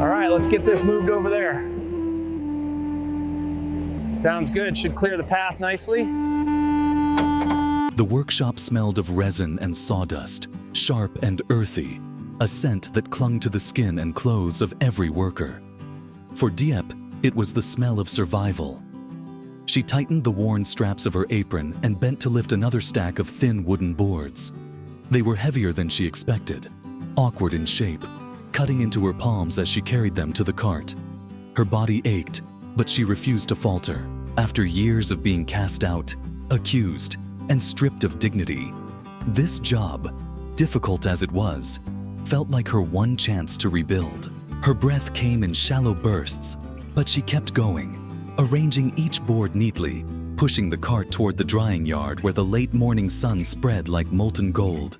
All right, let's get this moved over there. Sounds good, should clear the path nicely. The workshop smelled of resin and sawdust, sharp and earthy, a scent that clung to the skin and clothes of every worker. For Diep, it was the smell of survival. She tightened the worn straps of her apron and bent to lift another stack of thin wooden boards. They were heavier than she expected, awkward in shape, cutting into her palms as she carried them to the cart. Her body ached, but she refused to falter. After years of being cast out, accused, and stripped of dignity, this job, difficult as it was, felt like her one chance to rebuild. Her breath came in shallow bursts, but she kept going, arranging each board neatly, pushing the cart toward the drying yard where the late morning sun spread like molten gold.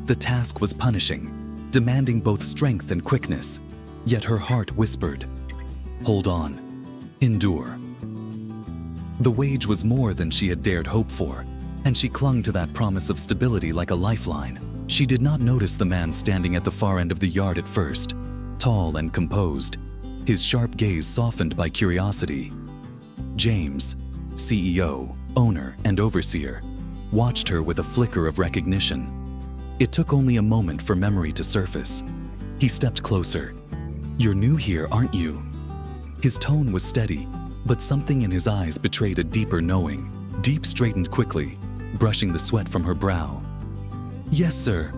The task was punishing, demanding both strength and quickness, yet her heart whispered, "Hold on, endure." The wage was more than she had dared hope for, and she clung to that promise of stability like a lifeline. She did not notice the man standing at the far end of the yard at first, tall and composed, his sharp gaze softened by curiosity. James, CEO, owner, and overseer, watched her with a flicker of recognition. It took only a moment for memory to surface. He stepped closer. "You're new here, aren't you?" His tone was steady, but something in his eyes betrayed a deeper knowing. Diep straightened quickly, brushing the sweat from her brow. "Yes, sir.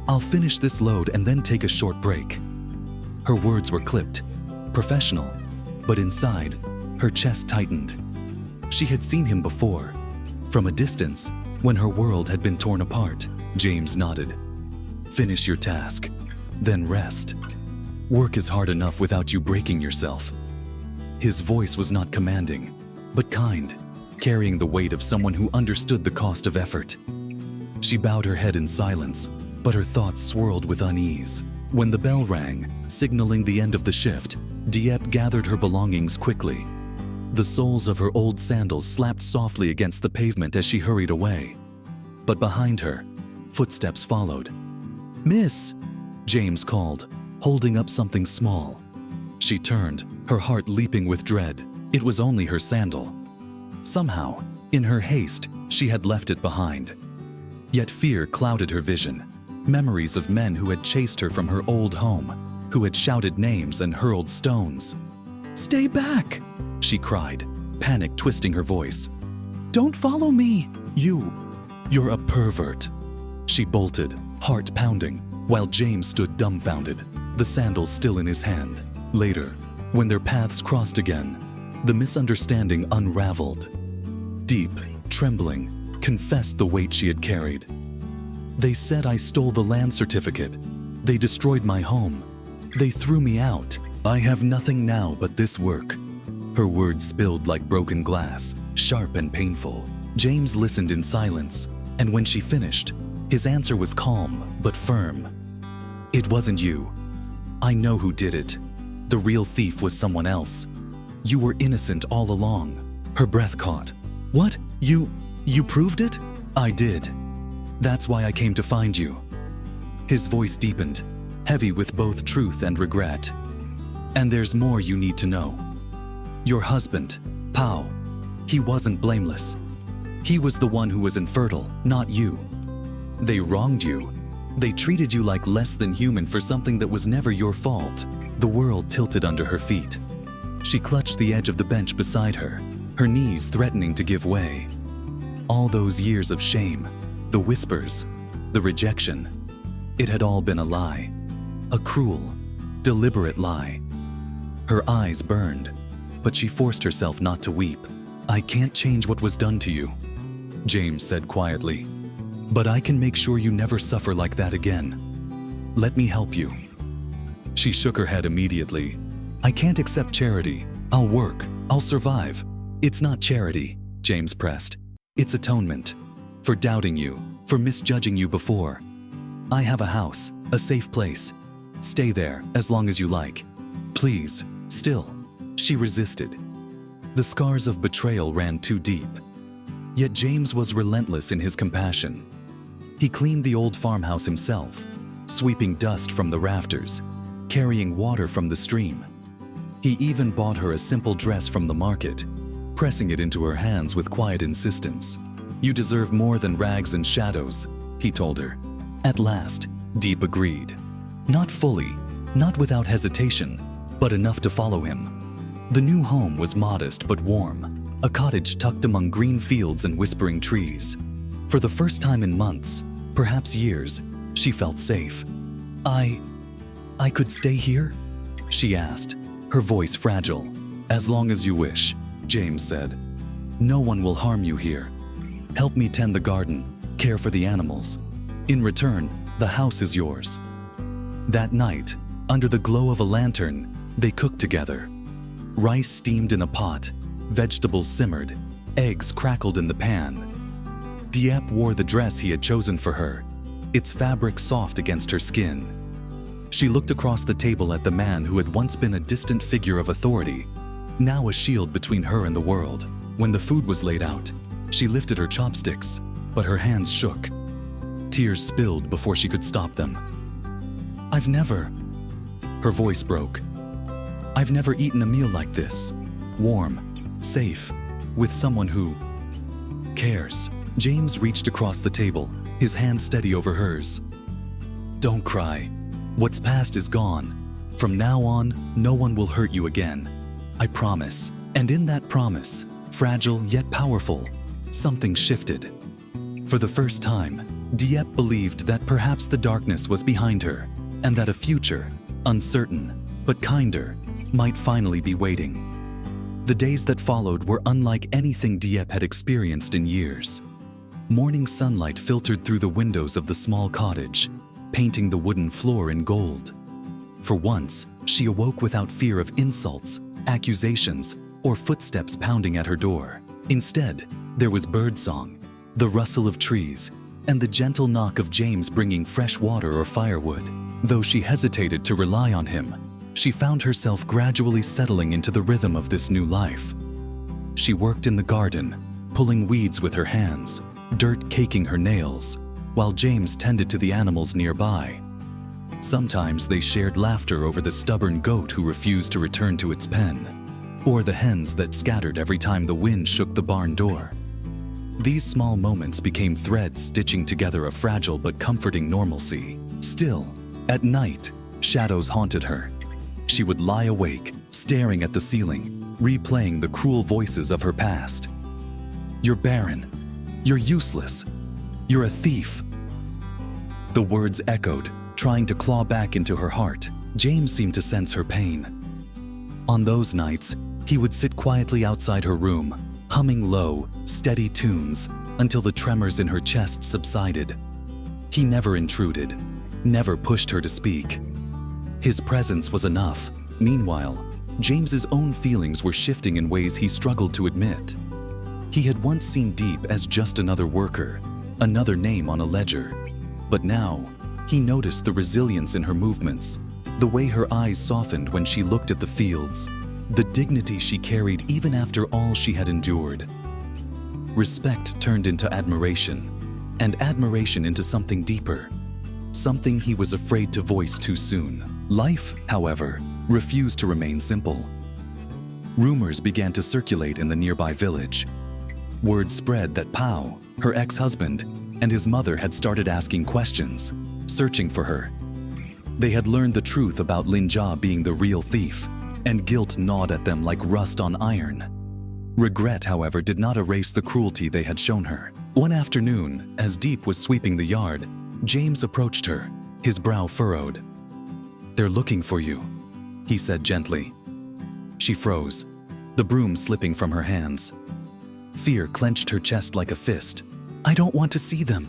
I'll finish this load and then take a short break." Her words were clipped, professional, but inside, her chest tightened. She had seen him before, from a distance, when her world had been torn apart. James nodded. "Finish your task, then rest. Work is hard enough without you breaking yourself." His voice was not commanding, but kind, carrying the weight of someone who understood the cost of effort. She bowed her head in silence, but her thoughts swirled with unease. When the bell rang, signaling the end of the shift, Diep gathered her belongings quickly. The soles of her old sandals slapped softly against the pavement as she hurried away. But behind her, footsteps followed. "Miss!" James called, holding up something small. She turned, her heart leaping with dread. It was only her sandal. Somehow, in her haste, she had left it behind. Yet fear clouded her vision. Memories of men who had chased her from her old home, who had shouted names and hurled stones. "Stay back!" she cried, panic twisting her voice. "Don't follow me! You're a pervert!" She bolted, heart pounding, while James stood dumbfounded, the sandal still in his hand. Later, when their paths crossed again, the misunderstanding unraveled. Diep, trembling, confessed the weight she had carried. "They said I stole the land certificate. They destroyed my home. They threw me out. I have nothing now but this work." Her words spilled like broken glass, sharp and painful. James listened in silence, and when she finished, his answer was calm but firm. "It wasn't you. I know who did it. The real thief was someone else. You were innocent all along." Her breath caught. "What? You proved it?" "I did. That's why I came to find you." His voice deepened, heavy with both truth and regret. "And there's more you need to know. Your husband, Pao, he wasn't blameless. He was the one who was infertile, not you. They wronged you. They treated you like less than human for something that was never your fault." The world tilted under her feet. She clutched the edge of the bench beside her, her knees threatening to give way. All those years of shame, the whispers, the rejection, it had all been a lie. A cruel, deliberate lie. Her eyes burned, but she forced herself not to weep. "I can't change what was done to you," James said quietly. "But I can make sure you never suffer like that again. Let me help you." She shook her head immediately. "I can't accept charity. I'll work. I'll survive." "It's not charity," James pressed. "It's atonement. For doubting you, for misjudging you before. I have a house, a safe place. Stay there as long as you like. Please." Still, she resisted. The scars of betrayal ran too deep. Yet James was relentless in his compassion. He cleaned the old farmhouse himself, sweeping dust from the rafters, carrying water from the stream. He even bought her a simple dress from the market, pressing it into her hands with quiet insistence. "You deserve more than rags and shadows," he told her. At last, Diep agreed. Not fully, not without hesitation, but enough to follow him. The new home was modest but warm, a cottage tucked among green fields and whispering trees. For the first time in months, perhaps years, she felt safe. I could stay here?" she asked, her voice fragile. "As long as you wish," James said. "No one will harm you here. Help me tend the garden, care for the animals. In return, the house is yours." That night, under the glow of a lantern, they cooked together. Rice steamed in a pot, vegetables simmered, eggs crackled in the pan. Diep wore the dress he had chosen for her, its fabric soft against her skin. She looked across the table at the man who had once been a distant figure of authority, now a shield between her and the world. When the food was laid out, she lifted her chopsticks, but her hands shook. Tears spilled before she could stop them. Her voice broke. "I've never eaten a meal like this. Warm, safe, with someone who cares." James reached across the table, his hand steady over hers. "Don't cry. What's past is gone. From now on, no one will hurt you again. I promise." And in that promise, fragile yet powerful, something shifted. For the first time, Diep believed that perhaps the darkness was behind her, and that a future, uncertain but kinder, might finally be waiting. The days that followed were unlike anything Diep had experienced in years. Morning sunlight filtered through the windows of the small cottage, painting the wooden floor in gold. For once, she awoke without fear of insults, accusations, or footsteps pounding at her door. Instead, there was birdsong, the rustle of trees, and the gentle knock of James bringing fresh water or firewood. Though she hesitated to rely on him, she found herself gradually settling into the rhythm of this new life. She worked in the garden, pulling weeds with her hands, dirt caking her nails, while James tended to the animals nearby. Sometimes they shared laughter over the stubborn goat who refused to return to its pen, or the hens that scattered every time the wind shook the barn door. These small moments became threads stitching together a fragile but comforting normalcy. Still, at night, shadows haunted her. She would lie awake, staring at the ceiling, replaying the cruel voices of her past. "You're barren. You're useless. You're a thief." The words echoed, trying to claw back into her heart. James seemed to sense her pain. On those nights, he would sit quietly outside her room, humming low, steady tunes until the tremors in her chest subsided. He never intruded, never pushed her to speak. His presence was enough. Meanwhile, James's own feelings were shifting in ways he struggled to admit. He had once seen Diep as just another worker, another name on a ledger. But now, he noticed the resilience in her movements, the way her eyes softened when she looked at the fields, the dignity she carried even after all she had endured. Respect turned into admiration, and admiration into something deeper, something he was afraid to voice too soon. Life, however, refused to remain simple. Rumors began to circulate in the nearby village. Word spread that Pao, her ex-husband, and his mother had started asking questions, searching for her. They had learned the truth about Lin Jia being the real thief, and guilt gnawed at them like rust on iron. Regret, however, did not erase the cruelty they had shown her. One afternoon, as Diep was sweeping the yard, James approached her, his brow furrowed. "They're looking for you," he said gently. She froze, the broom slipping from her hands. Fear clenched her chest like a fist. "I don't want to see them,"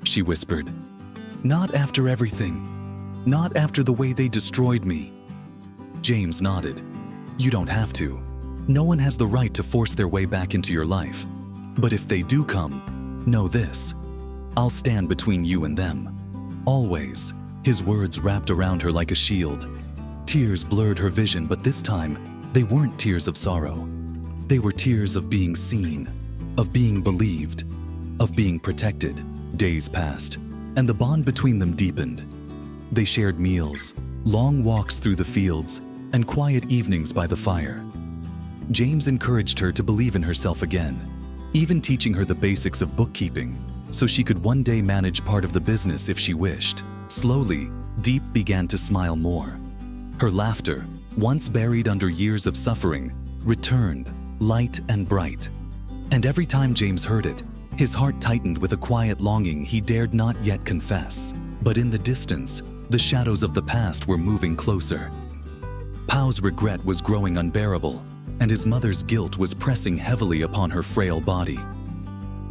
she whispered. "Not after everything. Not after the way they destroyed me." James nodded. "You don't have to. No one has the right to force their way back into your life. But if they do come, know this. I'll stand between you and them. Always." His words wrapped around her like a shield. Tears blurred her vision, but this time, they weren't tears of sorrow. They were tears of being seen, of being believed, of being protected. Days passed, and the bond between them deepened. They shared meals, long walks through the fields, and quiet evenings by the fire. James encouraged her to believe in herself again, even teaching her the basics of bookkeeping, so she could one day manage part of the business if she wished. Slowly, Diep began to smile more. Her laughter, once buried under years of suffering, returned, light and bright. And every time James heard it, his heart tightened with a quiet longing he dared not yet confess. But in the distance, the shadows of the past were moving closer. Pau's regret was growing unbearable, and his mother's guilt was pressing heavily upon her frail body.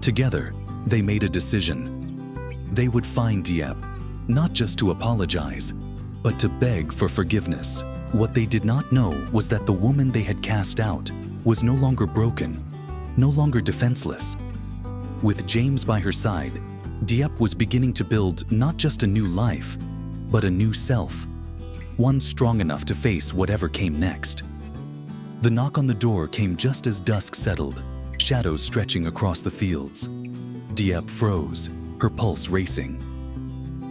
Together, they made a decision. They would find Diep, not just to apologize, but to beg for forgiveness. What they did not know was that the woman they had cast out was no longer broken, no longer defenseless. With James by her side, Diep was beginning to build not just a new life, but a new self, one strong enough to face whatever came next. The knock on the door came just as dusk settled, shadows stretching across the fields. Diep froze, her pulse racing.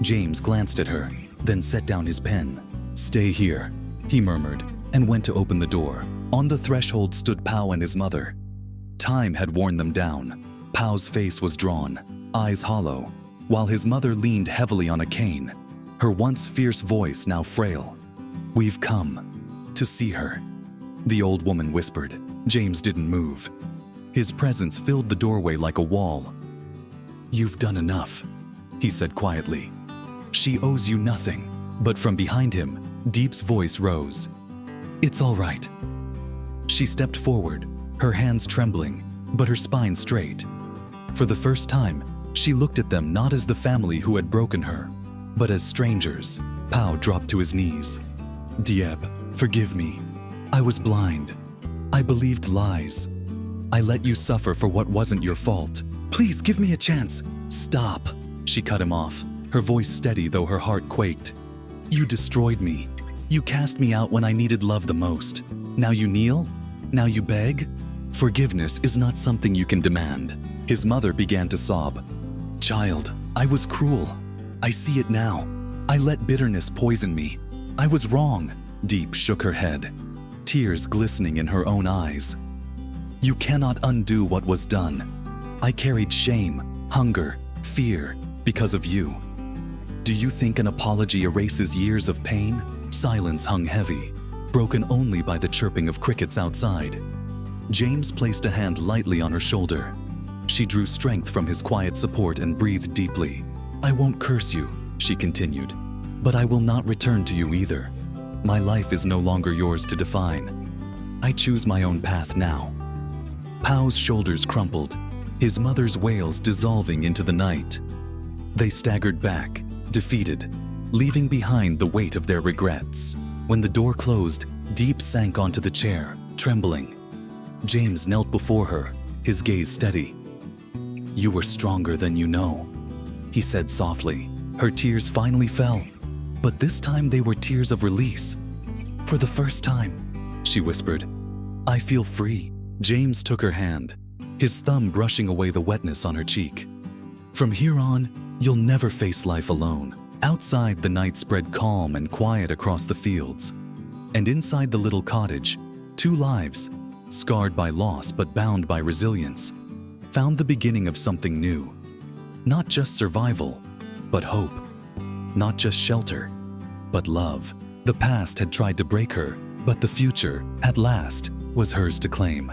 James glanced at her, then set down his pen. "Stay here," he murmured, and went to open the door. On the threshold stood Pau and his mother. Time had worn them down. Pau's face was drawn, eyes hollow, while his mother leaned heavily on a cane, her once fierce voice now frail. "We've come to see her," the old woman whispered. James didn't move. His presence filled the doorway like a wall. "You've done enough," he said quietly. "She owes you nothing." But from behind him, Diep's voice rose. "It's all right." She stepped forward, her hands trembling, but her spine straight. For the first time, she looked at them not as the family who had broken her, but as strangers. Pau dropped to his knees. "Diep, forgive me. I was blind. I believed lies. I let you suffer for what wasn't your fault. Please give me a chance." "Stop," she cut him off, her voice steady though her heart quaked. "You destroyed me. You cast me out when I needed love the most. Now you kneel? Now you beg? Forgiveness is not something you can demand." His mother began to sob. "Child, I was cruel. I see it now. I let bitterness poison me. I was wrong." Diep shook her head, tears glistening in her own eyes. "You cannot undo what was done. I carried shame, hunger, fear because of you. Do you think an apology erases years of pain?" Silence hung heavy, broken only by the chirping of crickets outside. James placed a hand lightly on her shoulder. She drew strength from his quiet support and breathed deeply. "I won't curse you," she continued, "but I will not return to you either. My life is no longer yours to define. I choose my own path now." Pau's shoulders crumpled, his mother's wails dissolving into the night. They staggered back, defeated, leaving behind the weight of their regrets. When the door closed, Diep sank onto the chair, trembling. James knelt before her, his gaze steady. "You were stronger than you know," he said softly. Her tears finally fell, but this time they were tears of release. "For the first time," she whispered, "I feel free." James took her hand, his thumb brushing away the wetness on her cheek. "From here on, you'll never face life alone." Outside, the night spread calm and quiet across the fields. And inside the little cottage, two lives, scarred by loss but bound by resilience, found the beginning of something new. Not just survival, but hope. Not just shelter, but love. The past had tried to break her, but the future, at last, was hers to claim.